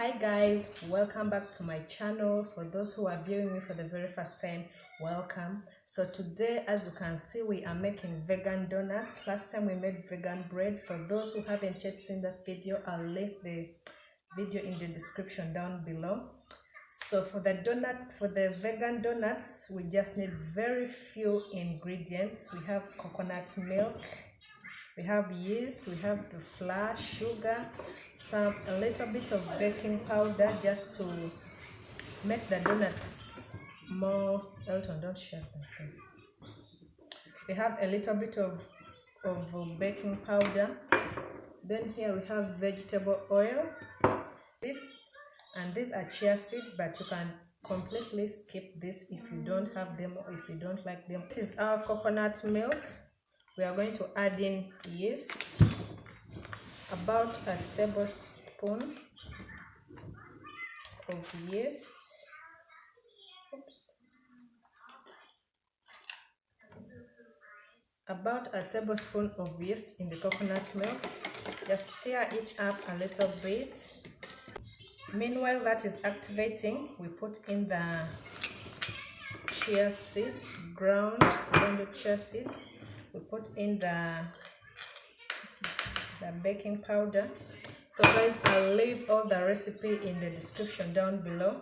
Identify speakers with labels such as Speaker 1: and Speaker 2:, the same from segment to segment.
Speaker 1: Hi guys, welcome back to my channel. For those who are viewing me for the very first time, welcome. So today, as you can see, we are making vegan donuts. Last time we made vegan bread. For those who haven't yet seen that video, I'll link the video in the description down below. So for the vegan donuts, we just need very few ingredients. We have coconut milk, we have yeast, we have the flour, sugar, a little bit of baking powder just to make the donuts more. Elton, don't share that thing. We have a little bit of baking powder. Then here we have vegetable oil, seeds, and these are chia seeds, but you can completely skip this if you don't have them or if you don't like them. This is our coconut milk. We are going to add in yeast, about a tablespoon of yeast. About a tablespoon of yeast in the coconut milk. Just stir it up a little bit. Meanwhile that is activating, we put in the chia seeds, ground chia seeds. We put in the baking powder. So guys, I'll leave all the recipe in the description down below.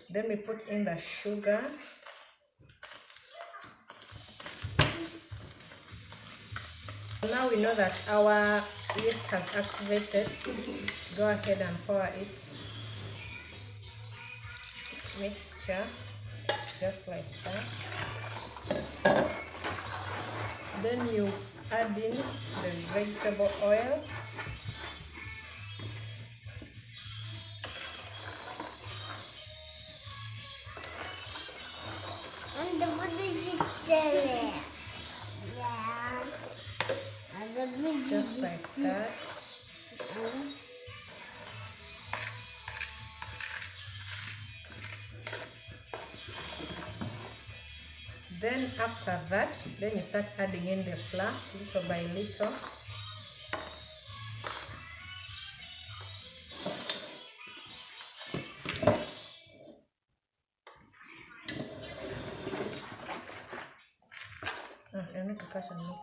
Speaker 1: Then we put in the sugar. Now we know that our yeast has activated. Go ahead and pour it. Mixture just like that. Then you add in the vegetable oil.
Speaker 2: And the footage is still there. Yeah. And
Speaker 1: just like that. Then after that, then you start adding in the flour little by little. I need to catch and mix.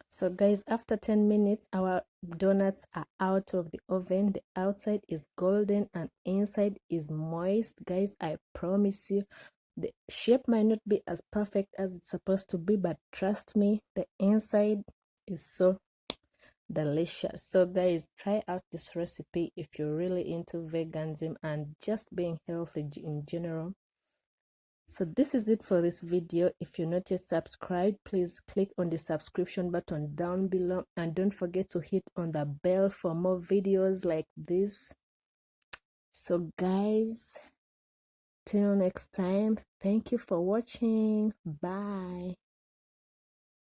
Speaker 1: So guys, after 10 minutes, our donuts are out of the oven. The outside is golden and inside is moist. Guys, I promise you, the shape might not be as perfect as it's supposed to be, but trust me, the inside is so delicious. So guys, try out this recipe if you're really into veganism and just being healthy in general. So this is it for this video. If you're not yet subscribed, please click on the subscription button down below and don't forget to hit on the bell for more videos like this. So guys, till next time, thank you for watching. Bye.